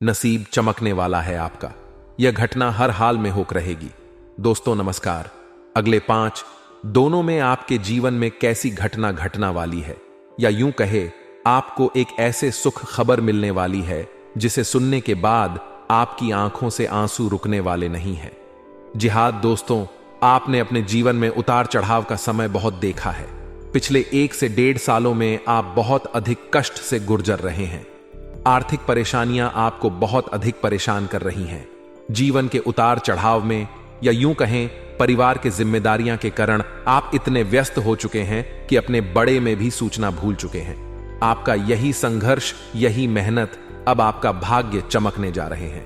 नसीब चमकने वाला है आपका। यह घटना हर हाल में होकर रहेगी। दोस्तों नमस्कार। अगले 5 दोनों में आपके जीवन में कैसी घटना घटना वाली है, या यूं कहे आपको एक ऐसे सुख खबर मिलने वाली है जिसे सुनने के बाद आपकी आंखों से आंसू रुकने वाले नहीं हैं। जी हां दोस्तों, आपने अपने जीवन में उतार चढ़ाव का समय बहुत देखा है। पिछले 1 से 1.5 सालों में आप बहुत अधिक कष्ट से गुजर रहे हैं। आर्थिक परेशानियां आपको बहुत अधिक परेशान कर रही हैं। जीवन के उतार चढ़ाव में, या यूं कहें परिवार की जिम्मेदारियां के कारण आप इतने व्यस्त हो चुके हैं कि अपने बड़े में भी सूचना भूल चुके हैं। आपका यही संघर्ष, यही मेहनत अब आपका भाग्य चमकने जा रहे हैं।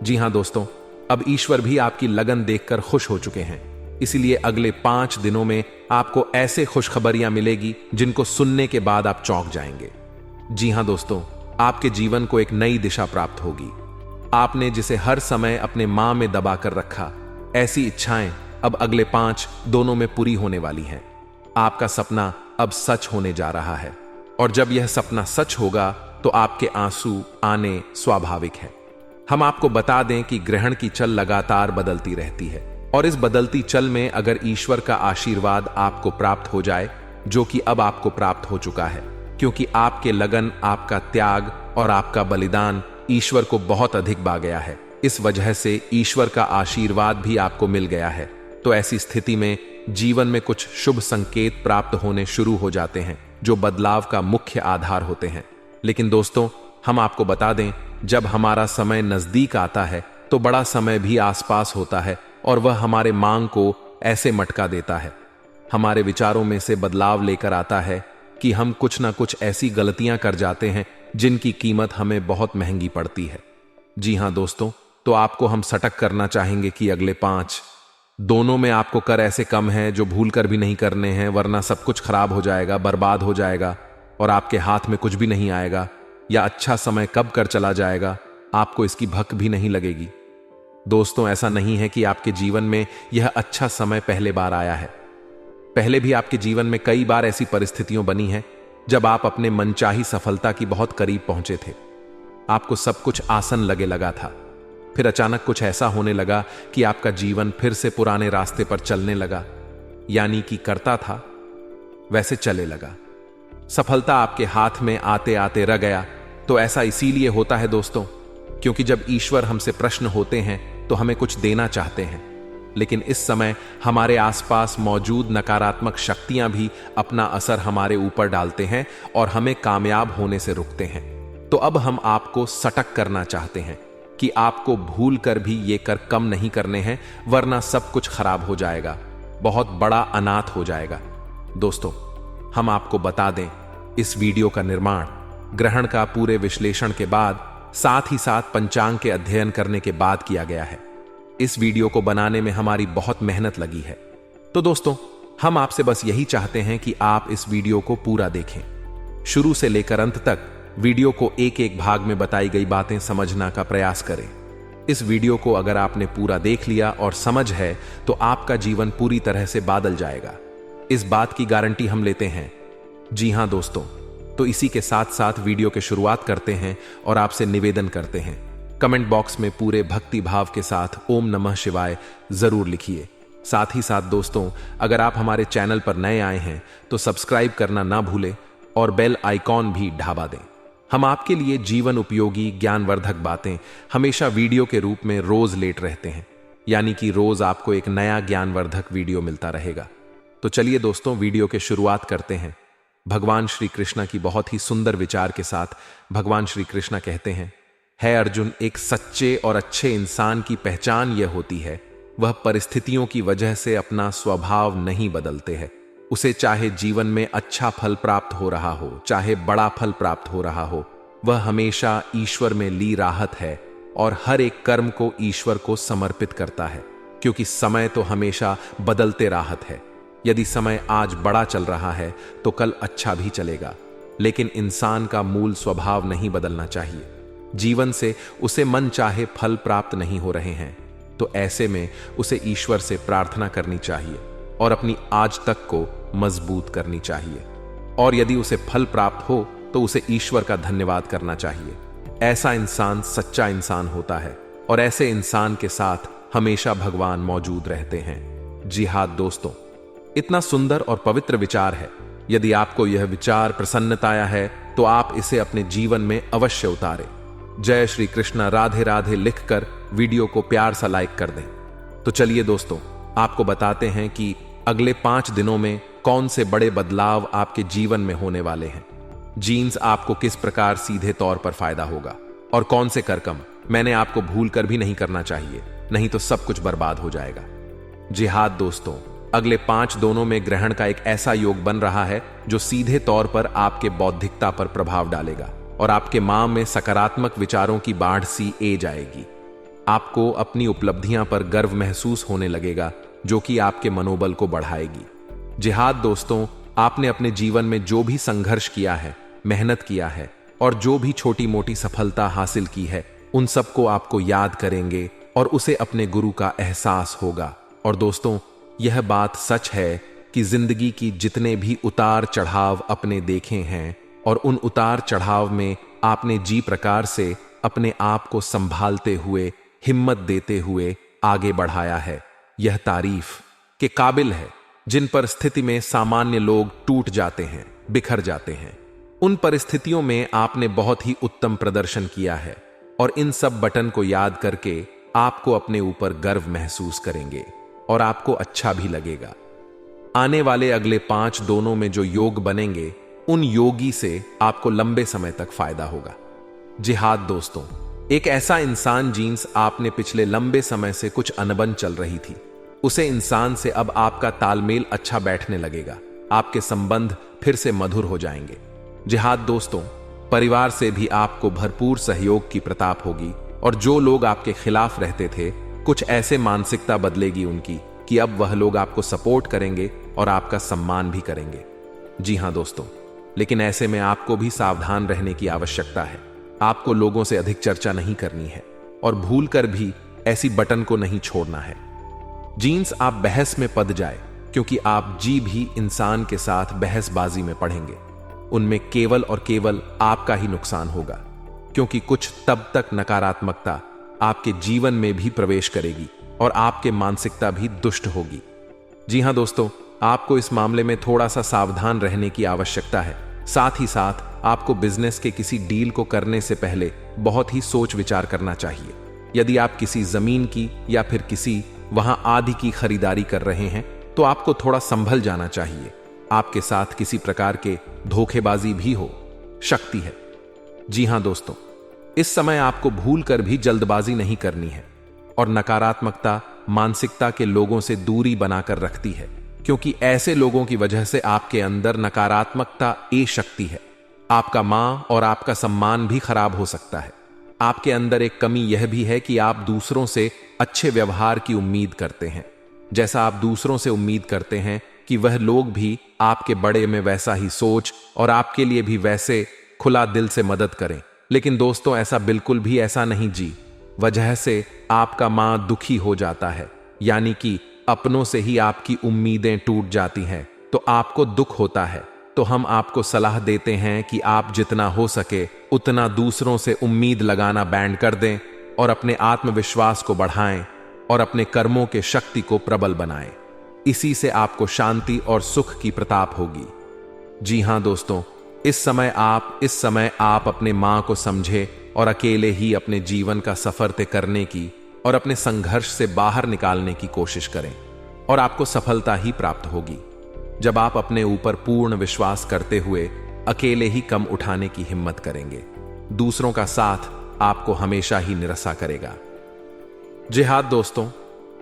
जी हां दोस्तों, अब ईश्वर भी आपकी लगन देखकर खुश हो चुके हैं। इसीलिए अगले 5 दिनों में आपको ऐसे खुशखबरियां मिलेगी जिनको सुनने के बाद आप चौंक जाएंगे। जी हां दोस्तों, आपके जीवन को एक नई दिशा प्राप्त होगी। आपने जिसे हर समय अपने मां में दबा कर रखा, ऐसी इच्छाएं अब अगले 5 दोनों में पूरी होने वाली हैं। आपका सपना अब सच होने जा रहा है, और जब यह सपना सच होगा तो आपके आंसू आने स्वाभाविक है। हम आपको बता दें कि ग्रहण की चल लगातार बदलती रहती है, और इस बदलती चल में अगर ईश्वर का आशीर्वाद आपको प्राप्त हो जाए, जो कि अब आपको प्राप्त हो चुका है, क्योंकि आपके लगन, आपका त्याग और आपका बलिदान ईश्वर को बहुत अधिक भा गया है। इस वजह से ईश्वर का आशीर्वाद भी आपको मिल गया है। तो ऐसी स्थिति में जीवन में कुछ शुभ संकेत प्राप्त होने शुरू हो जाते हैं, जो बदलाव का मुख्य आधार होते हैं। लेकिन दोस्तों, हम आपको बता दें, जब हमारा समय नजदीक आता है तो बड़ा समय भी आसपास होता है, और वह हमारे मांग को ऐसे मटका देता है, हमारे विचारों में से बदलाव लेकर आता है कि हम कुछ ना कुछ ऐसी गलतियां कर जाते हैं जिनकी कीमत हमें बहुत महंगी पड़ती है। जी हां दोस्तों, तो आपको हम सटक करना चाहेंगे कि अगले 5 दोनों में आपको कर ऐसे कम है जो भूल कर भी नहीं करने हैं, वरना सब कुछ खराब हो जाएगा, बर्बाद हो जाएगा और आपके हाथ में कुछ भी नहीं आएगा, या अच्छा समय कब कर चला जाएगा आपको इसकी भक भी नहीं लगेगी। दोस्तों, ऐसा नहीं है कि आपके जीवन में यह अच्छा समय पहले बार आया है। पहले भी आपके जीवन में कई बार ऐसी परिस्थितियां बनी हैं जब आप अपने मनचाही सफलता की बहुत करीब पहुंचे थे। आपको सब कुछ आसान लगा था, फिर अचानक कुछ ऐसा होने लगा कि आपका जीवन फिर से पुराने रास्ते पर चलने लगा, यानी कि करता था वैसे चले लगा। सफलता आपके हाथ में आते आते रह गया। तो ऐसा इसीलिए होता है दोस्तों, क्योंकि जब ईश्वर हमसे प्रश्न होते हैं तो हमें कुछ देना चाहते हैं, लेकिन इस समय हमारे आसपास मौजूद नकारात्मक शक्तियां भी अपना असर हमारे ऊपर डालते हैं और हमें कामयाब होने से रोकते हैं। तो अब हम आपको सटक करना चाहते हैं कि आपको भूल कर भी ये कर कम नहीं करने हैं, वरना सब कुछ खराब हो जाएगा, बहुत बड़ा अनाथ हो जाएगा। दोस्तों, हम आपको बता दें, इस वीडियो का निर्माण ग्रहण का पूरे विश्लेषण के बाद, साथ ही साथ पंचांग के अध्ययन करने के बाद किया गया है। इस वीडियो को बनाने में हमारी बहुत मेहनत लगी है। तो दोस्तों, हम आपसे बस यही चाहते हैं कि आप इस वीडियो को पूरा देखें, शुरू से लेकर अंत तक। वीडियो को एक एक भाग में बताई गई बातें समझना का प्रयास करें। इस वीडियो को अगर आपने पूरा देख लिया और समझ है तो आपका जीवन पूरी तरह से बदल जाएगा। इस बात की गारंटी हम लेते हैं। जी हां दोस्तों, तो इसी के साथ साथ वीडियो की शुरुआत करते हैं और आपसे निवेदन करते हैं, कमेंट बॉक्स में पूरे भक्ति भाव के साथ ओम नमः शिवाय जरूर लिखिए। साथ ही साथ दोस्तों, अगर आप हमारे चैनल पर नए आए हैं तो सब्सक्राइब करना ना भूलें और बेल आइकॉन भी ढाबा दें। हम आपके लिए जीवन उपयोगी ज्ञानवर्धक बातें हमेशा वीडियो के रूप में रोज लेट रहते हैं, यानी कि रोज आपको एक नया ज्ञानवर्धक वीडियो मिलता रहेगा। तो चलिए दोस्तों, वीडियो के शुरुआत करते हैं। भगवान श्री कृष्ण की बहुत ही सुंदर विचार के साथ भगवान श्री कृष्ण कहते हैं, है अर्जुन, एक सच्चे और अच्छे इंसान की पहचान यह होती है, वह परिस्थितियों की वजह से अपना स्वभाव नहीं बदलते हैं। उसे चाहे जीवन में अच्छा फल प्राप्त हो रहा हो, चाहे बड़ा फल प्राप्त हो रहा हो, वह हमेशा ईश्वर में ली राहत है और हर एक कर्म को ईश्वर को समर्पित करता है, क्योंकि समय तो हमेशा बदलते राहत है। यदि समय आज बड़ा चल रहा है तो कल अच्छा भी चलेगा, लेकिन इंसान का मूल स्वभाव नहीं बदलना चाहिए। जीवन से उसे मन चाहे फल प्राप्त नहीं हो रहे हैं, तो ऐसे में उसे ईश्वर से प्रार्थना करनी चाहिए और अपनी आज तक को मजबूत करनी चाहिए। और यदि उसे फल प्राप्त हो तो उसे ईश्वर का धन्यवाद करना चाहिए। ऐसा इंसान सच्चा इंसान होता है और ऐसे इंसान के साथ हमेशा भगवान मौजूद रहते हैं। जी हाँ दोस्तों, इतना सुंदर और पवित्र विचार है। यदि आपको यह विचार प्रसन्नता आया है तो आप इसे अपने जीवन में अवश्य उतारें। जय श्री कृष्ण, राधे राधे लिखकर वीडियो को प्यार सा लाइक कर दें। तो चलिए दोस्तों, आपको बताते हैं कि अगले 5 दिनों में कौन से बड़े बदलाव आपके जीवन में होने वाले हैं। जीन्स आपको किस प्रकार सीधे तौर पर फायदा होगा और कौन से कर्म मैंने आपको भूल कर भी नहीं करना चाहिए, नहीं तो सब कुछ बर्बाद हो जाएगा। जी हाँ दोस्तों, अगले 5 दिनों में ग्रहण का एक ऐसा योग बन रहा है जो सीधे तौर पर आपके बौद्धिकता पर प्रभाव डालेगा और आपके मन में सकारात्मक विचारों की बाढ़ सी ए जाएगी। आपको अपनी उपलब्धियां पर गर्व महसूस होने लगेगा जो कि आपके मनोबल को बढ़ाएगी। जी हाँ दोस्तों, आपने अपने जीवन में जो भी संघर्ष किया है, मेहनत किया है और जो भी छोटी मोटी सफलता हासिल की है, उन सबको आपको याद करेंगे और उसे अपने गुरु का एहसास होगा। और दोस्तों, यह बात सच है कि जिंदगी की जितने भी उतार चढ़ाव अपने देखे हैं और उन उतार चढ़ाव में आपने जी प्रकार से अपने आप को संभालते हुए, हिम्मत देते हुए आगे बढ़ाया है, यह तारीफ के काबिल है। जिन परिस्थिति में सामान्य लोग टूट जाते हैं, बिखर जाते हैं, उन परिस्थितियों में आपने बहुत ही उत्तम प्रदर्शन किया है और इन सब बटन को याद करके आपको अपने ऊपर गर्व महसूस करेंगे और आपको अच्छा भी लगेगा। आने वाले अगले 5 दिनों में जो योग बनेंगे, उन योगी से आपको लंबे समय तक फायदा होगा। जी हाँ दोस्तों, एक ऐसा इंसान जीन्स आपने पिछले लंबे समय से कुछ अनबन चल रही थी, उसे इंसान से अब आपका तालमेल अच्छा बैठने लगेगा। आपके संबंध फिर से मधुर हो जाएंगे। जी हाँ दोस्तों, परिवार से भी आपको भरपूर सहयोग की प्रताप होगी और जो लोग आपके खिलाफ रहते थे, कुछ ऐसे मानसिकता बदलेगी उनकी कि अब वह लोग आपको सपोर्ट करेंगे और आपका सम्मान भी करेंगे। जी हाँ दोस्तों, लेकिन ऐसे में आपको भी सावधान रहने की आवश्यकता है। आपको लोगों से अधिक चर्चा नहीं करनी है और भूल कर भी ऐसी बटन को नहीं छोड़ना है। जीन्स आप बहस में पद जाए, क्योंकि आप जी भी इंसान के साथ बहसबाजी में पड़ेंगे। उनमें केवल और केवल आपका ही नुकसान होगा, क्योंकि कुछ तब तक नकारात्मकता आपके जीवन में भी प्रवेश करेगी और आपके मानसिकता भी दुष्ट होगी। जी हां दोस्तों, आपको इस मामले में थोड़ा सा सावधान रहने की आवश्यकता है। साथ ही साथ आपको बिजनेस के किसी डील को करने से पहले बहुत ही सोच विचार करना चाहिए। यदि आप किसी जमीन की या फिर किसी वहां आदि की खरीदारी कर रहे हैं तो आपको थोड़ा संभल जाना चाहिए। आपके साथ किसी प्रकार के धोखेबाजी भी हो सकती है। जी हां दोस्तों, इस समय आपको भूल कर भी जल्दबाजी नहीं करनी है और नकारात्मकता मानसिकता के लोगों से दूरी बनाकर रखती है, क्योंकि ऐसे लोगों की वजह से आपके अंदर नकारात्मकता ए शक्ति है। आपका मां और आपका सम्मान भी खराब हो सकता है। आपके अंदर एक कमी यह भी है कि आप दूसरों से अच्छे व्यवहार की उम्मीद करते हैं। जैसा आप दूसरों से उम्मीद करते हैं कि वह लोग भी आपके बड़े में वैसा ही सोच और आपके लिए भी वैसे खुला दिल से मदद करें। लेकिन दोस्तों, ऐसा बिल्कुल भी ऐसा नहीं जी। वजह से आपका मां दुखी हो जाता है, यानी कि अपनों से ही आपकी उम्मीदें टूट जाती हैं, तो आपको दुख होता है। तो हम आपको सलाह देते हैं कि आप जितना हो सके उतना दूसरों से उम्मीद लगाना बैंड कर दें और अपने आत्मविश्वास को बढ़ाएं और अपने कर्मों के शक्ति को प्रबल बनाएं। इसी से आपको शांति और सुख की प्रताप होगी। जी हां दोस्तों, इस समय आप अपने मां को समझे और अकेले ही अपने जीवन का सफर तय करने की और अपने संघर्ष से बाहर निकालने की कोशिश करें और आपको सफलता ही प्राप्त होगी। जब आप अपने ऊपर पूर्ण विश्वास करते हुए अकेले ही कम उठाने की हिम्मत करेंगे, दूसरों का साथ आपको हमेशा ही निरसा करेगा। जी हां दोस्तों,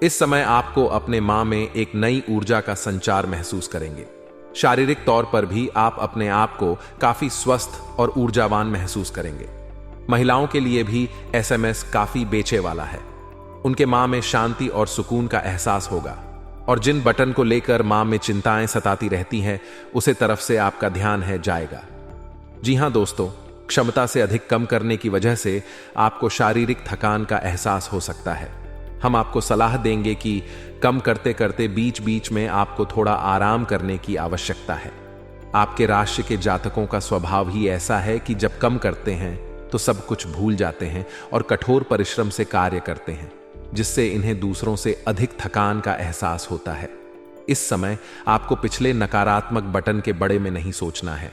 इस समय आपको अपने मां में एक नई ऊर्जा का संचार महसूस करेंगे। शारीरिक तौर पर भी आप अपने आप को काफी स्वस्थ और ऊर्जावान महसूस करेंगे। महिलाओं के लिए भी SMS काफी बेचे वाला है। उनके मां में शांति और सुकून का एहसास होगा और जिन बटन को लेकर मां में चिंताएं सताती रहती हैं, उसे तरफ से आपका ध्यान है जाएगा। जी हां दोस्तों, क्षमता से अधिक कम करने की वजह से आपको शारीरिक थकान का एहसास हो सकता है। हम आपको सलाह देंगे कि कम करते करते बीच बीच में आपको थोड़ा आराम करने की आवश्यकता है। आपके राशि के जातकों का स्वभाव ही ऐसा है कि जब कम करते हैं तो सब कुछ भूल जाते हैं और कठोर परिश्रम से कार्य करते हैं, जिससे इन्हें दूसरों से अधिक थकान का एहसास होता है। इस समय आपको पिछले नकारात्मक बटन के बड़े में नहीं सोचना है,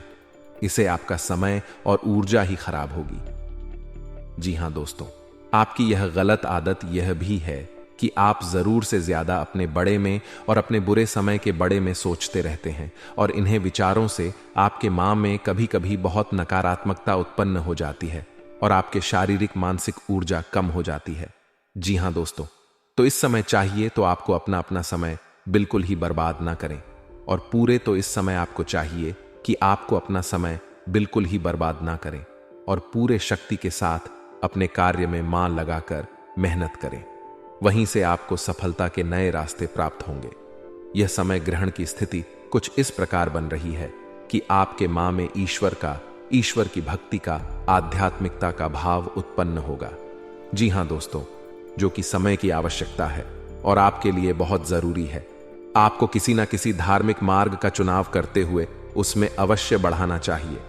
इसे आपका समय और ऊर्जा ही खराब होगी। जी हां दोस्तों, आपकी यह गलत आदत यह भी है कि आप जरूर से ज्यादा अपने बड़े में और अपने बुरे समय के बड़े में सोचते रहते हैं और इन्हें विचारों से आपके मां में कभी कभी बहुत नकारात्मकता उत्पन्न हो जाती है और आपके शारीरिक मानसिक ऊर्जा कम हो जाती है। जी हां दोस्तों, तो इस समय चाहिए तो आपको अपना अपना समय बिल्कुल ही बर्बाद ना करें, और पूरे तो इस समय आपको चाहिए कि आपको अपना समय बिल्कुल ही बर्बाद ना करें और पूरे शक्ति के साथ अपने कार्य में मन लगाकर मेहनत करें। वहीं से आपको सफलता के नए रास्ते प्राप्त होंगे। यह समय ग्रहण की स्थिति कुछ इस प्रकार बन रही है कि आपके मां में ईश्वर की भक्ति का, आध्यात्मिकता का भाव उत्पन्न होगा। जी हां दोस्तों, जो कि समय की आवश्यकता है और आपके लिए बहुत जरूरी है। आपको किसी ना किसी धार्मिक मार्ग का चुनाव करते हुए उसमें अवश्य बढ़ाना चाहिए।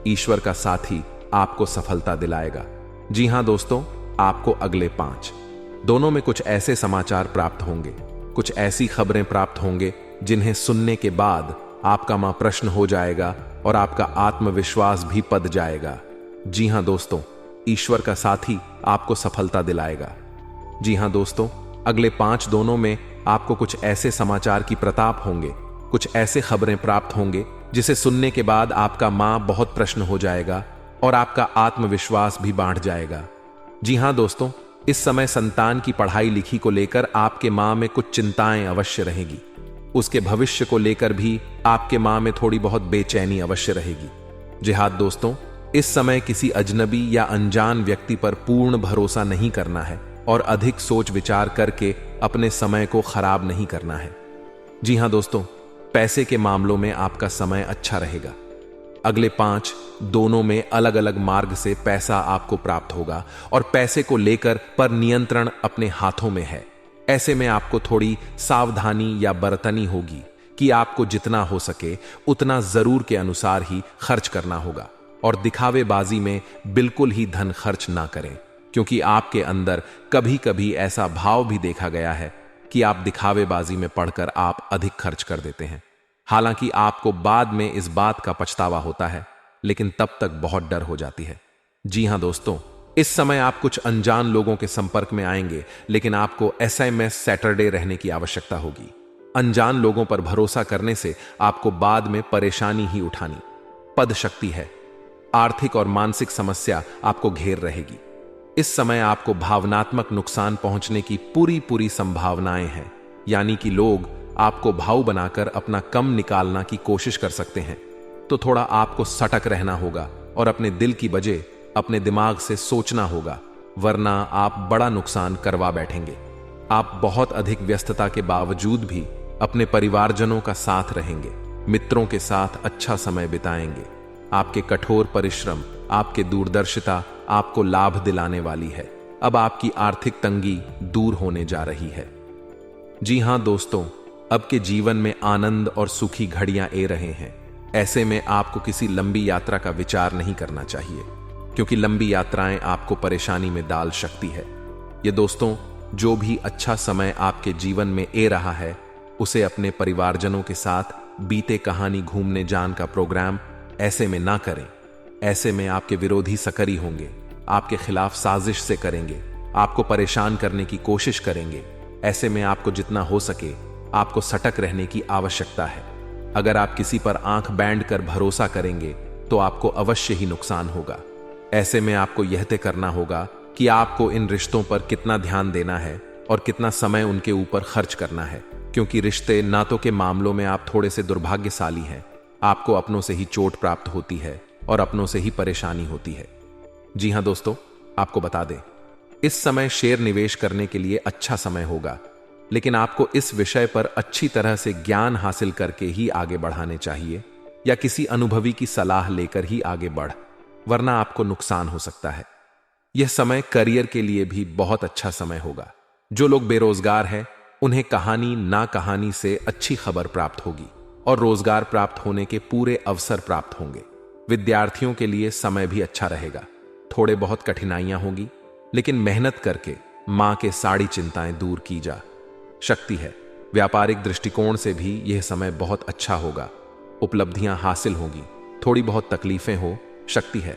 ईश्वर का साथी आपको सफलता दिलाएगा। जी हां दोस्तों, आपको अगले 5 दोनों में कुछ ऐसे समाचार प्राप्त होंगे, कुछ ऐसी खबरें प्राप्त होंगे जिन्हें सुनने के बाद आपका मां प्रश्न हो जाएगा और आपका आत्मविश्वास भी पद जाएगा। जी हां दोस्तों, ईश्वर का साथी आपको सफलता दिलाएगा। जी हां दोस्तों, अगले 5 दोनों में आपको कुछ ऐसे समाचार की प्रताप होंगे, कुछ ऐसे खबरें प्राप्त होंगे जिसे सुनने के बाद आपका मां बहुत प्रश्न हो जाएगा और आपका आत्मविश्वास भी बढ़ जाएगा। जी हां दोस्तों, इस समय संतान की पढ़ाई लिखी को लेकर आपके मां में कुछ चिंताएं अवश्य रहेगी। उसके भविष्य को लेकर भी आपके मां में थोड़ी बहुत बेचैनी अवश्य रहेगी। जी हां दोस्तों, इस समय किसी अजनबी या अनजान व्यक्ति पर पूर्ण भरोसा नहीं करना है और अधिक सोच विचार करके अपने समय को खराब नहीं करना है। जी हां दोस्तों, पैसे के मामलों में आपका समय अच्छा रहेगा। अगले 5 दोनों में अलग अलग मार्ग से पैसा आपको प्राप्त होगा और पैसे को लेकर पर नियंत्रण अपने हाथों में है। ऐसे में आपको थोड़ी सावधानी या बरतनी होगी कि आपको जितना हो सके उतना जरूर के अनुसार ही खर्च करना होगा और दिखावेबाजी में बिल्कुल ही धन खर्च ना करें, क्योंकि आपके अंदर कभी कभी ऐसा भाव भी देखा गया है कि आप दिखावेबाजी में पड़कर आप अधिक खर्च कर देते हैं। हालांकि आपको बाद में इस बात का पछतावा होता है, लेकिन तब तक बहुत डर हो जाती है। जी हां दोस्तों, इस समय आप कुछ अनजान लोगों के संपर्क में आएंगे, लेकिन आपको SMS सैटरडे रहने की आवश्यकता होगी। अनजान लोगों पर भरोसा करने से आपको बाद में परेशानी ही उठानी। पद शक्ति है, आर्थिक और मानसिक समस्या आपको घेर रहेगी। इस समय आपको भावनात्मक नुकसान पहुंचने की पूरी संभावनाएं हैं, यानी कि लोग आपको भाव बनाकर अपना कम निकालना की कोशिश कर सकते हैं। तो थोड़ा आपको सटक रहना होगा और अपने दिल की बजाय अपने दिमाग से सोचना होगा, वरना आप बड़ा नुकसान करवा बैठेंगे। आप बहुत अधिक व्यस्तता के बावजूद भी अपने परिवारजनों का साथ रहेंगे, मित्रों के साथ अच्छा समय बिताएंगे। आपके कठोर परिश्रम, आपके दूरदर्शिता आपको लाभ दिलाने वाली है। अब आपकी आर्थिक तंगी दूर होने जा रही है। जी हां दोस्तों, अब के जीवन में आनंद और सुखी घड़ियां ए रहे हैं। ऐसे में आपको किसी लंबी यात्रा का विचार नहीं करना चाहिए, क्योंकि लंबी यात्राएं आपको परेशानी में डाल सकती है। ये दोस्तों, जो भी अच्छा समय आपके जीवन में ए रहा है, उसे अपने परिवारजनों के साथ बीते कहानी घूमने जान का प्रोग्राम ऐसे में ना करें। ऐसे में आपके विरोधी सकरी होंगे, आपके खिलाफ साजिश से करेंगे, आपको परेशान करने की कोशिश करेंगे। ऐसे में आपको जितना हो सके आपको सटक रहने की आवश्यकता है। अगर आप किसी पर आंख बैंड कर भरोसा करेंगे तो आपको अवश्य ही नुकसान होगा। ऐसे में आपको यह तय करना होगा कि आपको इन रिश्तों पर कितना ध्यान देना है और कितना समय उनके ऊपर खर्च करना है, क्योंकि रिश्ते नातों के मामलों में आप थोड़े से दुर्भाग्यशाली हैं। आपको अपनों से ही चोट प्राप्त होती है और अपनों से ही परेशानी होती है। जी हां दोस्तों, आपको बता दें, इस समय शेयर निवेश करने के लिए अच्छा समय होगा, लेकिन आपको इस विषय पर अच्छी तरह से ज्ञान हासिल करके ही आगे बढ़ाने चाहिए या किसी अनुभवी की सलाह लेकर ही आगे बढ़, वरना आपको नुकसान हो सकता है। यह समय करियर के लिए भी बहुत अच्छा समय होगा। जो लोग बेरोजगार हैं, उन्हें कहानी ना कहानी से अच्छी खबर प्राप्त होगी और रोजगार प्राप्त होने के पूरे अवसर प्राप्त होंगे। विद्यार्थियों के लिए समय भी अच्छा रहेगा। थोड़े बहुत कठिनाइयां होगी, लेकिन मेहनत करके मां के सारी चिंताएं दूर की जा सकती है। व्यापारिक दृष्टिकोण से भी यह समय बहुत अच्छा होगा। उपलब्धियां हासिल होगी, थोड़ी बहुत तकलीफें हो सकती है,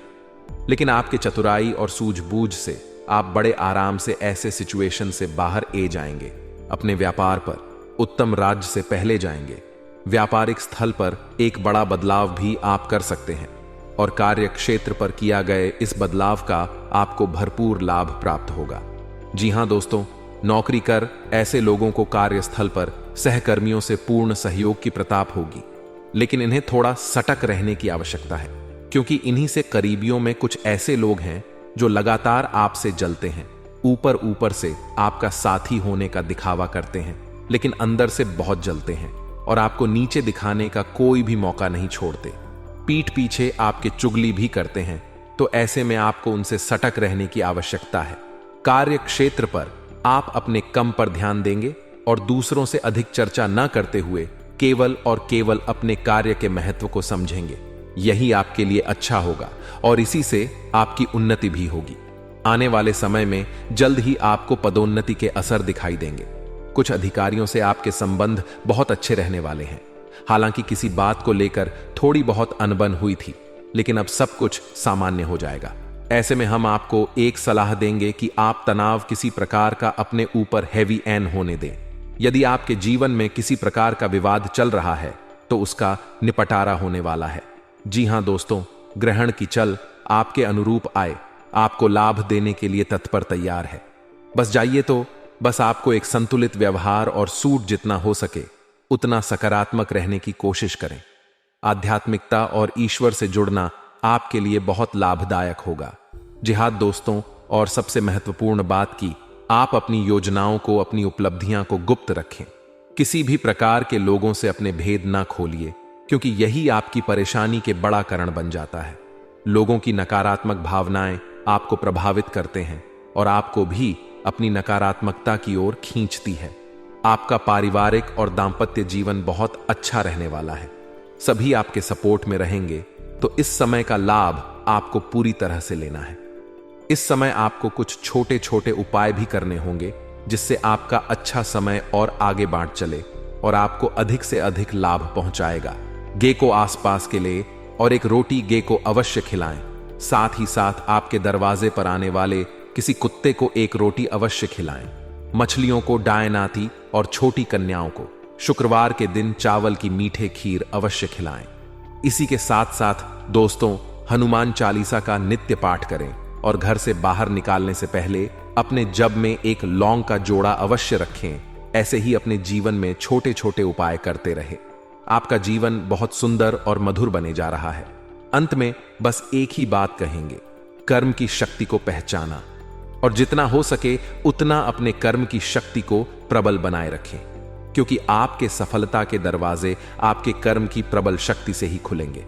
लेकिन आपके चतुराई और सूझबूझ से आप बड़े आराम से ऐसे सिचुएशन से बाहर ए जाएंगे। अपने व्यापार पर उत्तम राज्य से पहले जाएंगे। व्यापारिक स्थल पर एक बड़ा बदलाव भी आप कर सकते हैं और कार्य क्षेत्र पर किया गए इस बदलाव का आपको भरपूर लाभ प्राप्त होगा। जी हां दोस्तों, नौकरी कर ऐसे लोगों को कार्यस्थल पर सहकर्मियों से पूर्ण सहयोग की प्रताप होगी, लेकिन इन्हें थोड़ा सतर्क रहने की आवश्यकता है, क्योंकि इन्हीं से करीबियों में कुछ ऐसे लोग हैं जो लगातार आपसे जलते हैं। ऊपर ऊपर से आपका साथी होने का दिखावा करते हैं, लेकिन अंदर से बहुत जलते हैं और आपको नीचे दिखाने का कोई भी मौका नहीं छोड़ते। पीठ पीछे आपके चुगली भी करते हैं, तो ऐसे में आपको उनसे सतर्क रहने की आवश्यकता है। कार्य क्षेत्र पर आप अपने कम पर ध्यान देंगे और दूसरों से अधिक चर्चा न करते हुए केवल और केवल अपने कार्य के महत्व को समझेंगे। यही आपके लिए अच्छा होगा और इसी से आपकी उन्नति भी होगी। आने वाले समय में जल्द ही आपको पदोन्नति के असर दिखाई देंगे। कुछ अधिकारियों से आपके संबंध बहुत अच्छे रहने वाले हैं। हालांकि किसी बात को लेकर थोड़ी बहुत अनबन हुई थी, लेकिन अब सब कुछ सामान्य हो जाएगा। ऐसे में हम आपको एक सलाह देंगे कि आप तनाव किसी प्रकार का अपने ऊपर हैवी एन होने दें। यदि आपके जीवन में किसी प्रकार का विवाद चल रहा है तो उसका निपटारा होने वाला है। जी हां दोस्तों, ग्रहण की चल आपके अनुरूप आए, आपको लाभ देने के लिए तत्पर तैयार है। बस जाइए तो बस आपको एक संतुलित व्यवहार और सूट जितना हो सके उतना सकारात्मक रहने की कोशिश करें। आध्यात्मिकता और ईश्वर से जुड़ना आपके लिए बहुत लाभदायक होगा। जिहाद दोस्तों, और सबसे महत्वपूर्ण बात की आप अपनी योजनाओं को, अपनी उपलब्धियां को गुप्त रखें। किसी भी प्रकार के लोगों से अपने भेद ना खोलिए, क्योंकि यही आपकी परेशानी के बड़ा कारण बन जाता है। लोगों की नकारात्मक भावनाएं आपको प्रभावित करते हैं और आपको भी अपनी नकारात्मकता की ओर खींचती है। आपका पारिवारिक और दांपत्य जीवन बहुत अच्छा रहने वाला है। सभी आपके सपोर्ट में रहेंगे, तो इस समय का लाभ आपको पूरी तरह से लेना है। इस समय आपको कुछ छोटे छोटे उपाय भी करने होंगे, जिससे आपका अच्छा समय और आगे बांट चले और आपको अधिक से अधिक लाभ पहुंचाएगा। गे को आसपास के ले और एक रोटी गे को अवश्य खिलाएं। साथ ही साथ आपके दरवाजे पर आने वाले किसी कुत्ते को एक रोटी अवश्य खिलाएं। मछलियों को, डायनाती और छोटी कन्याओं को शुक्रवार के दिन चावल की मीठे खीर अवश्य खिलाएं। इसी के साथ साथ दोस्तों, हनुमान चालीसा का नित्य पाठ करें और घर से बाहर निकालने से पहले अपने जब में एक लौंग का जोड़ा अवश्य रखें। ऐसे ही अपने जीवन में छोटे छोटे उपाय करते रहे। आपका जीवन बहुत सुंदर और मधुर बने जा रहा है। अंत में बस एक ही बात कहेंगे, कर्म की शक्ति को पहचाना और जितना हो सके उतना अपने कर्म की शक्ति को प्रबल बनाए रखें, क्योंकि आपके सफलता के दरवाजे आपके कर्म की प्रबल शक्ति से ही खुलेंगे।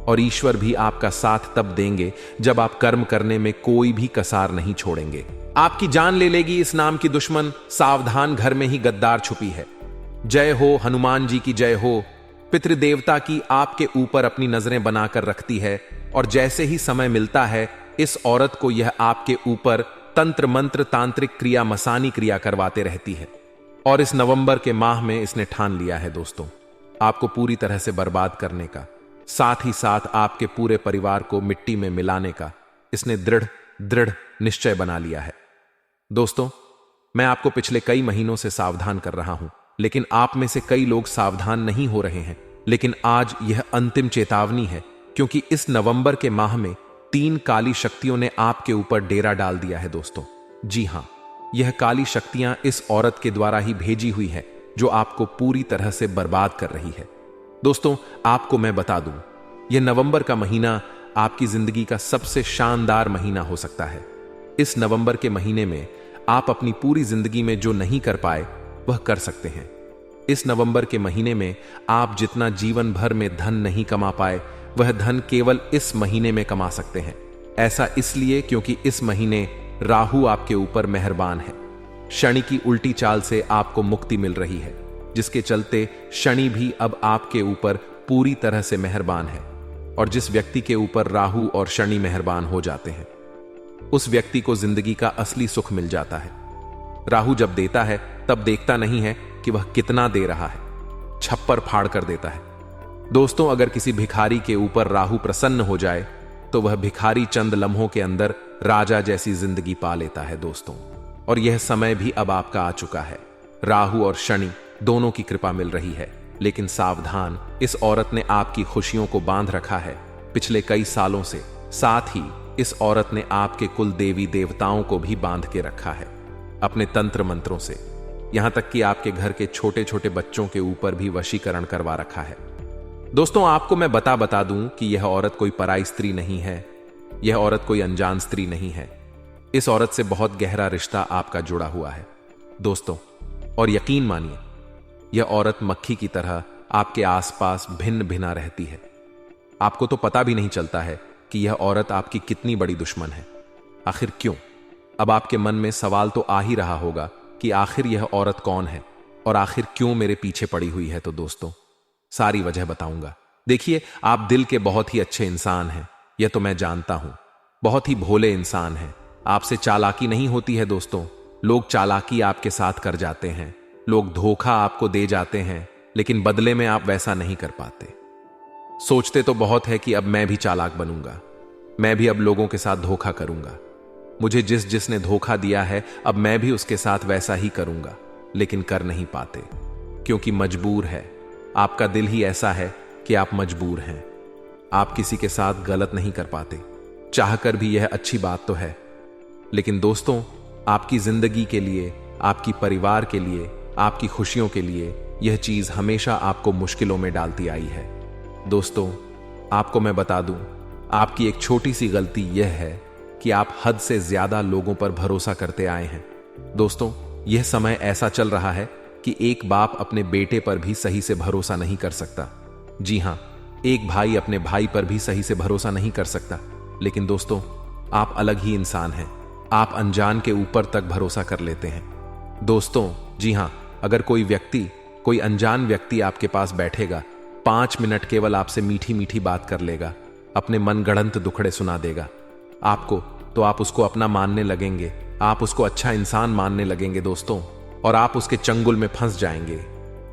और ईश्वर भी आपका साथ तब देंगे जब आप कर्म करने में कोई भी कसार नहीं छोड़ेंगे। आपकी जान ले लेगी इस नाम की दुश्मन, सावधान घर में ही गद्दार छुपी है। जय हो हनुमान जी की जय हो। पितृदेवता की आपके ऊपर अपनी नजरें बनाकर रखती है और जैसे ही समय मिलता है इस औरत को यह आपके ऊपर तंत्र मंत्र तांत्रिक क्रिया मसानी क्रिया करवाते रहती है। और इस नवंबर के माह में इसने ठान लिया है दोस्तों, आपको पूरी तरह से बर्बाद करने का, साथ ही साथ आपके पूरे परिवार को मिट्टी में मिलाने का इसने दृढ़ निश्चय बना लिया है। दोस्तों, मैं आपको पिछले कई महीनों से सावधान कर रहा हूं, लेकिन आप में से कई लोग सावधान नहीं हो रहे हैं। लेकिन आज यह अंतिम चेतावनी है, क्योंकि इस नवंबर के माह में 3 काली शक्तियों ने आपके ऊपर डेरा डाल दिया है दोस्तों। जी हां, यह काली शक्तियां इस औरत के द्वारा ही भेजी हुई है, जो आपको पूरी तरह से बर्बाद कर रही है। दोस्तों, आपको मैं बता दूं, यह नवंबर का महीना आपकी जिंदगी का सबसे शानदार महीना हो सकता है। इस नवंबर के महीने में आप अपनी पूरी जिंदगी में जो नहीं कर पाए वह कर सकते हैं। इस नवंबर के महीने में आप जितना जीवन भर में धन नहीं कमा पाए, वह धन केवल इस महीने में कमा सकते हैं। ऐसा इसलिए क्योंकि इस महीने राहु आपके ऊपर मेहरबान है। शनि की उल्टी चाल से आपको मुक्ति मिल रही है, जिसके चलते शनि भी अब आपके ऊपर पूरी तरह से मेहरबान है। और जिस व्यक्ति के ऊपर राहु और शनि मेहरबान हो जाते हैं, उस व्यक्ति को जिंदगी का असली सुख मिल जाता है। राहु जब देता है तब देखता नहीं है कि वह कितना दे रहा है, छप्पर फाड़ कर देता है। दोस्तों, अगर किसी भिखारी के ऊपर राहु प्रसन्न हो जाए तो वह भिखारी चंद लम्हों के अंदर राजा जैसी जिंदगी पा लेता है दोस्तों। और यह समय भी अब आपका आ चुका है। राहु और शनि दोनों की कृपा मिल रही है, लेकिन सावधान, इस औरत ने आपकी खुशियों को बांध रखा है पिछले कई सालों से। साथ ही इस औरत ने आपके कुल देवी देवताओं को भी बांध के रखा है अपने तंत्र मंत्रों से। यहां तक कि आपके घर के छोटे छोटे बच्चों के ऊपर भी वशीकरण करवा रखा है। दोस्तों, आपको मैं बता दूं कि यह औरत कोई पराई स्त्री नहीं है, यह औरत कोई अनजान स्त्री नहीं है। इस औरत से बहुत गहरा रिश्ता आपका जुड़ा हुआ है दोस्तों। और यकीन मानिए, यह औरत मक्खी की तरह आपके आसपास भिन्न भिना रहती है। आपको तो पता भी नहीं चलता है कि यह औरत आपकी कितनी बड़ी दुश्मन है। आखिर क्यों? अब आपके मन में सवाल तो आ ही रहा होगा कि आखिर यह औरत कौन है और आखिर क्यों मेरे पीछे पड़ी हुई है। तो दोस्तों, सारी वजह बताऊंगा। देखिए, आप दिल के बहुत ही अच्छे इंसान हैं, यह तो मैं जानता हूं। बहुत ही भोले इंसान हैं। आपसे चालाकी नहीं होती है दोस्तों। लोग चालाकी आपके साथ कर जाते हैं, लोग धोखा आपको दे जाते हैं, लेकिन बदले में आप वैसा नहीं कर पाते। सोचते तो बहुत है कि अब मैं भी चालाक बनूंगा, मैं भी अब लोगों के साथ धोखा करूंगा। मुझे जिसने धोखा दिया है अब मैं भी उसके साथ वैसा ही करूंगा, लेकिन कर नहीं पाते क्योंकि मजबूर है। आपका दिल ही ऐसा है कि आप मजबूर हैं। आप किसी के साथ गलत नहीं कर पाते, चाहकर भी। यह अच्छी बात तो है, लेकिन दोस्तों, आपकी जिंदगी के लिए, आपकी परिवार के लिए, आपकी खुशियों के लिए यह चीज हमेशा आपको मुश्किलों में डालती आई है। दोस्तों, आपको मैं बता दूं, आपकी एक छोटी सी गलती यह है कि आप हद से ज्यादा लोगों पर भरोसा करते आए हैं। दोस्तों, यह समय ऐसा चल रहा है कि एक बाप अपने बेटे पर भी सही से भरोसा नहीं कर सकता। जी हां, एक भाई अपने भाई पर भी सही से भरोसा नहीं कर सकता। लेकिन दोस्तों, आप अलग ही इंसान हैं। आप अनजान के ऊपर तक भरोसा कर लेते हैं। दोस्तों, जी हां, अगर कोई अनजान व्यक्ति आपके पास बैठेगा, 5 मिनट केवल आपसे मीठी मीठी बात कर लेगा, अपने मनगढ़ंत दुखड़े सुना देगा आपको, तो आप उसको अपना मानने लगेंगे, आप उसको अच्छा इंसान मानने लगेंगे दोस्तों, और आप उसके चंगुल में फंस जाएंगे।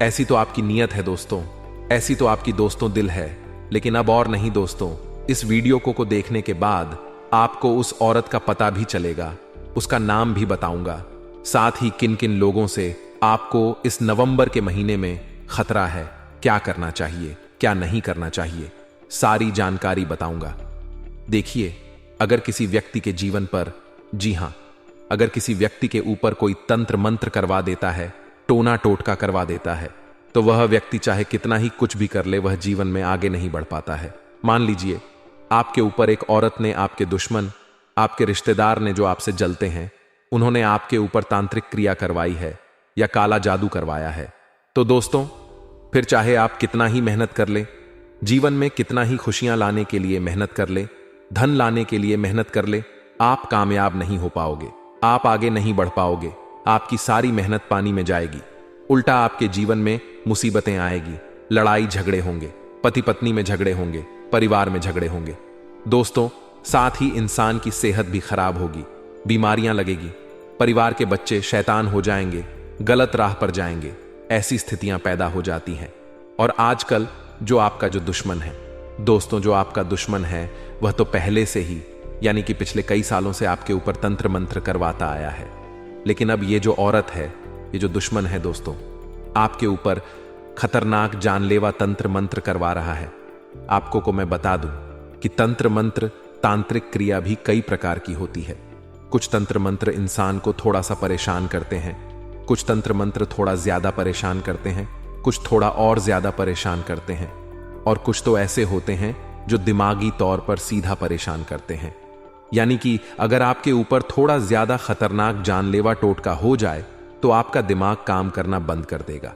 ऐसी तो आपकी नीयत है दोस्तों, ऐसी तो आपकी दोस्तों दिल है। लेकिन अब और नहीं दोस्तों, इस वीडियो को देखने के बाद आपको उस औरत का पता भी चलेगा, उसका नाम भी बताऊंगा, साथ ही किन किन लोगों से आपको इस नवंबर के महीने में खतरा है, क्या करना चाहिए, क्या नहीं करना चाहिए, सारी जानकारी बताऊंगा। देखिए, अगर किसी व्यक्ति के जीवन पर, जी हां, अगर किसी व्यक्ति के ऊपर कोई तंत्र मंत्र करवा देता है, टोना टोटका करवा देता है, तो वह व्यक्ति चाहे कितना ही कुछ भी कर ले, वह जीवन में आगे नहीं बढ़ पाता है। मान लीजिए आपके ऊपर एक औरत ने, आपके दुश्मन, आपके रिश्तेदार ने जो आपसे जलते हैं, उन्होंने आपके ऊपर तांत्रिक क्रिया करवाई है या काला जादू करवाया है। तो दोस्तों, फिर चाहे आप कितना ही मेहनत कर ले, जीवन में कितना ही खुशियां लाने के लिए मेहनत कर ले, धन लाने के लिए मेहनत कर ले, आप कामयाब नहीं हो पाओगे, आप आगे नहीं बढ़ पाओगे। आपकी सारी मेहनत पानी में जाएगी। उल्टा आपके जीवन में मुसीबतें आएगी, लड़ाई झगड़े होंगे, पति पत्नी में झगड़े होंगे, परिवार में झगड़े होंगे। दोस्तों, साथ ही इंसान की सेहत भी खराब होगी, बीमारियां लगेगी, परिवार के बच्चे शैतान हो जाएंगे, गलत राह पर जाएंगे। ऐसी स्थितियां पैदा हो जाती हैं। और आजकल जो आपका जो दुश्मन है दोस्तों, जो आपका दुश्मन है, वह तो पहले से ही, यानी कि पिछले कई सालों से आपके ऊपर तंत्र मंत्र करवाता आया है। लेकिन अब ये जो औरत है, ये जो दुश्मन है दोस्तों, आपके ऊपर खतरनाक जानलेवा तंत्र मंत्र करवा रहा है। आपको को मैं बता दूं कि तंत्र मंत्र, तांत्रिक क्रिया भी कई प्रकार की होती है। कुछ तंत्र मंत्र इंसान को थोड़ा सा परेशान करते हैं, कुछ तंत्र मंत्र थोड़ा ज्यादा परेशान करते हैं, कुछ थोड़ा और ज्यादा परेशान करते हैं, और कुछ तो ऐसे होते हैं जो दिमागी तौर पर सीधा परेशान करते हैं। यानी कि अगर आपके ऊपर थोड़ा ज्यादा खतरनाक जानलेवा टोटका हो जाए तो आपका दिमाग काम करना बंद कर देगा।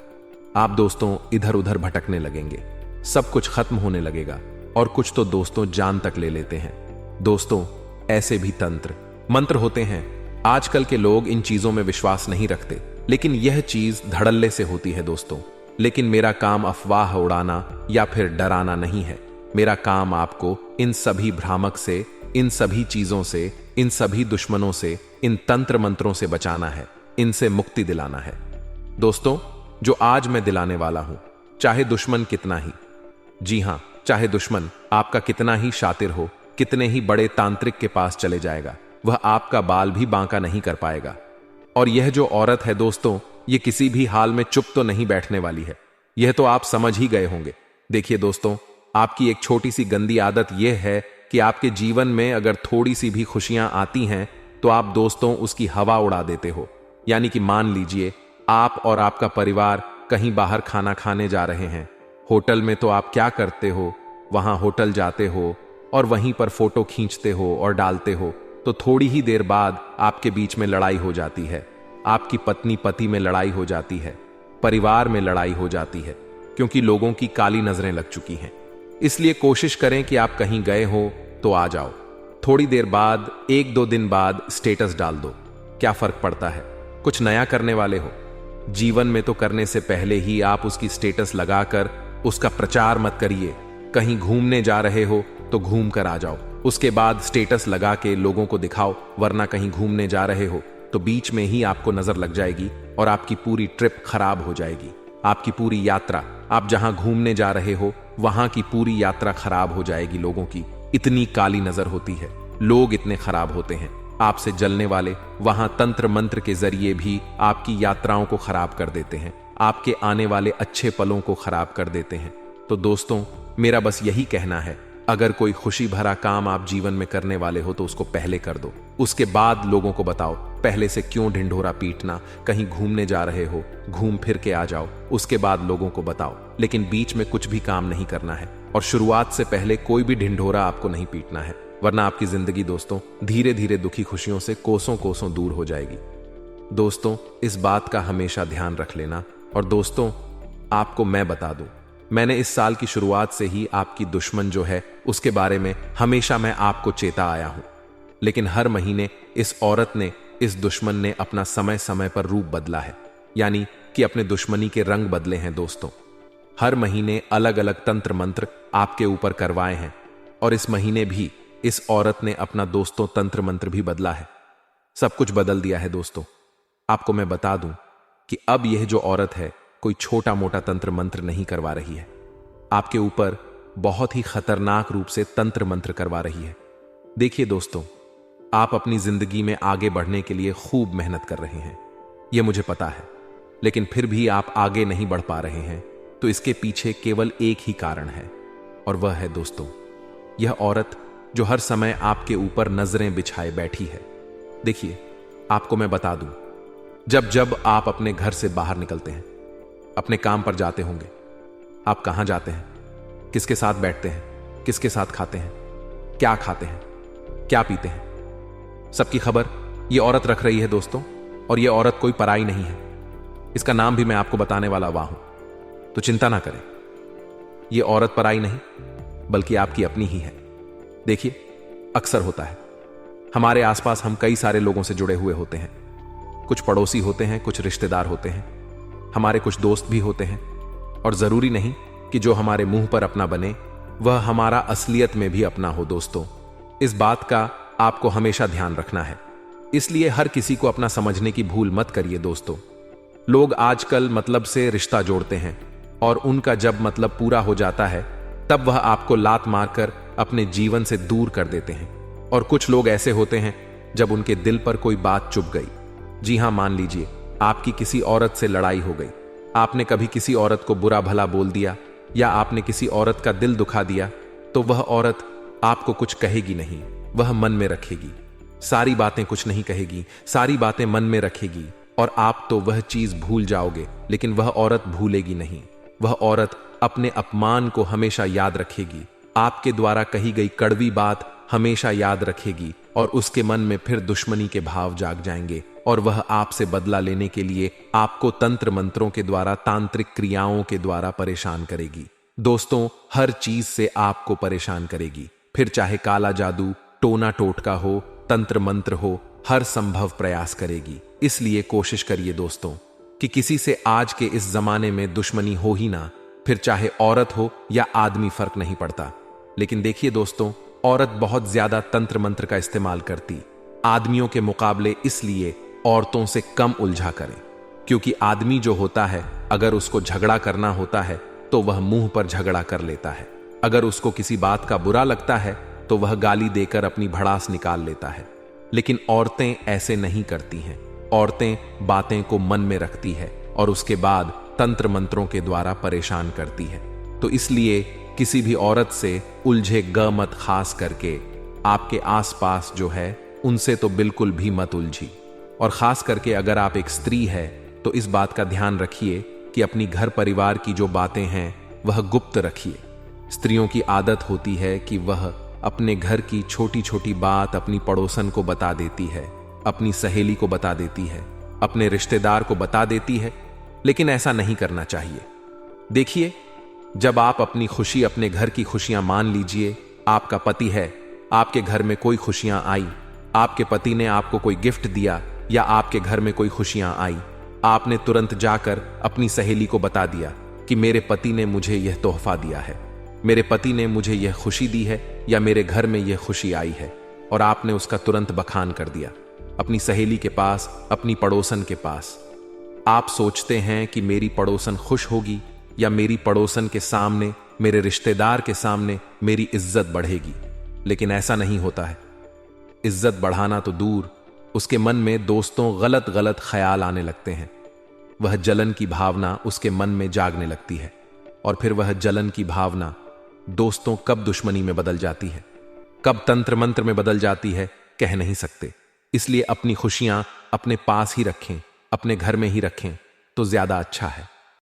आप दोस्तों इधर उधर भटकने लगेंगे, सब कुछ खत्म होने लगेगा, और कुछ तो दोस्तों जान तक ले लेते हैं। दोस्तों, ऐसे भी तंत्र मंत्र होते हैं। आजकल के लोग इन चीजों में विश्वास नहीं रखते, लेकिन यह चीज धड़ल्ले से होती है दोस्तों। लेकिन मेरा काम अफवाह उड़ाना या फिर डराना नहीं है। मेरा काम आपको इन सभी भ्रामक से इन सभी चीजों से, इन सभी दुश्मनों से, इन तंत्र मंत्रों से बचाना है, इनसे मुक्ति दिलाना है। दोस्तों, जो आज मैं दिलाने वाला हूं, चाहे दुश्मन कितना ही, जी हां, चाहे दुश्मन आपका कितना ही शातिर हो, कितने ही बड़े तांत्रिक के पास चले जाएगा, वह आपका बाल भी बांका नहीं कर पाएगा। और यह जो औरत है दोस्तों, ये किसी भी हाल में चुप तो नहीं बैठने वाली है, यह तो आप समझ ही गए होंगे। देखिए दोस्तों, आपकी एक छोटी सी गंदी आदत यह है कि आपके जीवन में अगर थोड़ी सी भी खुशियां आती हैं तो आप दोस्तों उसकी हवा उड़ा देते हो। यानी कि मान लीजिए आप और आपका परिवार कहीं बाहर खाना खाने जा रहे हैं, होटल में तो आप क्या करते हो, वहां होटल जाते हो और वहीं पर फोटो खींचते हो और डालते हो, तो थोड़ी ही देर बाद आपके बीच में लड़ाई हो जाती है, आपकी पत्नी पति में लड़ाई हो जाती है, परिवार में लड़ाई हो जाती है, क्योंकि लोगों की काली नजरें लग चुकी हैं। इसलिए कोशिश करें कि आप कहीं गए हो तो आ जाओ, थोड़ी देर बाद, 1-2 दिन बाद स्टेटस डाल दो, क्या फर्क पड़ता है। कुछ नया करने वाले हो, जीवन में तो करने से पहले ही आप उसकी स्टेटस लगाकर उसका प्रचार मत करिए। कहीं घूमने जा रहे हो तो घूम कर आ जाओ, उसके बाद स्टेटस लगा के लोगों को दिखाओ, वरना कहीं घूमने जा रहे हो तो बीच में ही आपको नजर लग जाएगी और आपकी पूरी ट्रिप खराब हो जाएगी। आपकी पूरी यात्रा, आप जहां घूमने जा रहे हो वहां की पूरी यात्रा खराब हो जाएगी। लोगों की इतनी काली नजर होती है, लोग इतने खराब होते हैं, आपसे जलने वाले वहां तंत्र मंत्र के जरिए भी आपकी यात्राओं को खराब कर देते हैं, आपके आने वाले अच्छे पलों को खराब कर देते हैं। तो दोस्तों, मेरा बस यही कहना है, अगर कोई खुशी भरा काम आप जीवन में करने वाले हो तो उसको पहले कर दो, उसके बाद लोगों को बताओ। पहले से क्यों ढिंढोरा पीटना, कहीं घूमने जा रहे हो घूम फिर के आ जाओ, उसके बाद लोगों को बताओ, लेकिन बीच में कुछ भी काम नहीं करना है और शुरुआत से पहले कोई भी ढिंढोरा आपको नहीं पीटना है, वरना आपकी जिंदगी दोस्तों धीरे धीरे दुखी खुशियों से कोसों कोसों दूर हो जाएगी। दोस्तों, इस बात का हमेशा ध्यान रख लेना। और दोस्तों, आपको मैं बता दूं, मैंने इस साल की शुरुआत से ही आपकी दुश्मन जो है उसके बारे में हमेशा मैं आपको चेता आया हूं, लेकिन हर महीने इस औरत ने, इस दुश्मन ने अपना समय समय पर रूप बदला है, यानी कि अपने दुश्मनी के रंग बदले हैं। दोस्तों, हर महीने अलग अलग तंत्र मंत्र आपके ऊपर करवाए हैं और इस महीने भी इस औरत ने अपना दोस्तों तंत्र मंत्र भी बदला है, सब कुछ बदल दिया है। दोस्तों, आपको मैं बता दूं कि अब यह जो औरत है कोई छोटा मोटा तंत्र मंत्र नहीं करवा रही है, आपके ऊपर बहुत ही खतरनाक रूप से तंत्र मंत्र करवा रही है। देखिए दोस्तों, आप अपनी जिंदगी में आगे बढ़ने के लिए खूब मेहनत कर रहे हैं, यह मुझे पता है, लेकिन फिर भी आप आगे नहीं बढ़ पा रहे हैं, तो इसके पीछे केवल एक ही कारण है और वह है दोस्तों, यह औरत जो हर समय आपके ऊपर नजरें बिछाए बैठी है। देखिए, आपको मैं बता दूं, जब जब आप अपने घर से बाहर निकलते हैं, अपने काम पर जाते होंगे, आप कहां जाते हैं, किसके साथ बैठते हैं, किसके साथ खाते हैं, क्या खाते हैं, क्या पीते हैं, सबकी खबर यह औरत रख रही है दोस्तों। और यह औरत कोई पराई नहीं है, इसका नाम भी मैं आपको बताने वाला हुआ हूं, तो चिंता ना करें, यह औरत पराई नहीं बल्कि आपकी अपनी ही है। देखिए, अक्सर होता है हमारे आसपास, हम कई सारे लोगों से जुड़े हुए होते हैं, कुछ पड़ोसी होते हैं, कुछ रिश्तेदार होते हैं, हमारे कुछ दोस्त भी होते हैं, और जरूरी नहीं कि जो हमारे मुंह पर अपना बने वह हमारा असलियत में भी अपना हो। दोस्तों, इस बात का आपको हमेशा ध्यान रखना है, इसलिए हर किसी को अपना समझने की भूल मत करिए। दोस्तों, लोग आजकल मतलब से रिश्ता जोड़ते हैं और उनका जब मतलब पूरा हो जाता है तब वह आपको लात मारकर अपने जीवन से दूर कर देते हैं। और कुछ लोग ऐसे होते हैं जब उनके दिल पर कोई बात चुभ गई, जी हां, मान लीजिए आपकी किसी औरत से लड़ाई हो गई, आपने कभी किसी औरत को बुरा भला बोल दिया या आपने किसी औरत का दिल दुखा दिया, तो वह औरत आपको कुछ कहेगी नहीं, वह मन में रखेगी, सारी बातें कुछ नहीं कहेगी, सारी बातें मन में रखेगी और आप तो वह चीज भूल जाओगे, लेकिन वह औरत भूलेगी नहीं। वह औरत अपने अपमान को हमेशा याद रखेगी, आपके द्वारा कही गई कड़वी बात हमेशा याद रखेगी और उसके मन में फिर दुश्मनी के भाव जाग जाएंगे और वह आपसे बदला लेने के लिए आपको तंत्र मंत्रों के द्वारा, तांत्रिक क्रियाओं के द्वारा परेशान करेगी। दोस्तों, हर चीज से आपको परेशान करेगी, फिर चाहे काला जादू, टोना टोटका हो, तंत्र मंत्र हो, हर संभव प्रयास करेगी। इसलिए कोशिश करिए दोस्तों कि किसी से आज के इस जमाने में दुश्मनी हो ही ना, फिर चाहे औरत हो या आदमी, फर्क नहीं पड़ता। लेकिन देखिए दोस्तों, औरत बहुत ज्यादा तंत्र मंत्र का इस्तेमाल करती, आदमियों के मुकाबले इसलिए औरतों से कम उलझा करें, क्योंकि आदमी जो होता है अगर उसको झगड़ा करना होता है तो वह मुंह पर झगड़ा कर लेता है, अगर उसको किसी बात का बुरा लगता है तो वह गाली देकर अपनी भड़ास निकाल लेता है। लेकिन औरतें ऐसे नहीं करती हैं। औरतें बातें को मन में रखती है और उसके बाद तंत्र मंत्रों के द्वारा परेशान करती है। तो इसलिए किसी भी औरत से उलझे ग मत, खास करके आपके आसपास जो है उनसे तो बिल्कुल भी मत उलझी। और खास करके अगर आप एक स्त्री है तो इस बात का ध्यान रखिए कि अपनी घर परिवार की जो बातें हैं वह गुप्त रखिए। स्त्रियों की आदत होती है कि वह अपने घर की छोटी छोटी बात अपनी पड़ोसन को बता देती है, अपनी सहेली को बता देती है, अपने रिश्तेदार को बता देती है, लेकिन ऐसा नहीं करना चाहिए। देखिए, जब आप अपनी खुशी अपने घर की खुशियां मान लीजिए, आपका पति है, आपके घर में कोई खुशियां आई, आपके पति ने आपको कोई गिफ्ट दिया या आपके घर में कोई खुशियां आई, आपने तुरंत जाकर अपनी सहेली को बता दिया कि मेरे पति ने मुझे यह तोहफा दिया है, मेरे पति ने मुझे यह खुशी दी है या मेरे घर में यह खुशी आई है, और आपने उसका तुरंत बखान कर दिया अपनी सहेली के पास, अपनी पड़ोसन के पास। आप सोचते हैं कि मेरी पड़ोसन खुश होगी या मेरी पड़ोसन के सामने, मेरे रिश्तेदार के सामने मेरी इज्जत बढ़ेगी, लेकिन ऐसा नहीं होता है। इज्जत बढ़ाना तो दूर, उसके मन में दोस्तों गलत गलत ख्याल आने लगते हैं। वह जलन की भावना उसके मन में जागने लगती है और फिर वह जलन की भावना दोस्तों कब दुश्मनी में बदल जाती है, कब तंत्र मंत्र में बदल जाती है, कह नहीं सकते। इसलिए अपनी खुशियां अपने पास ही रखें, अपने घर में ही रखें तो ज्यादा अच्छा है।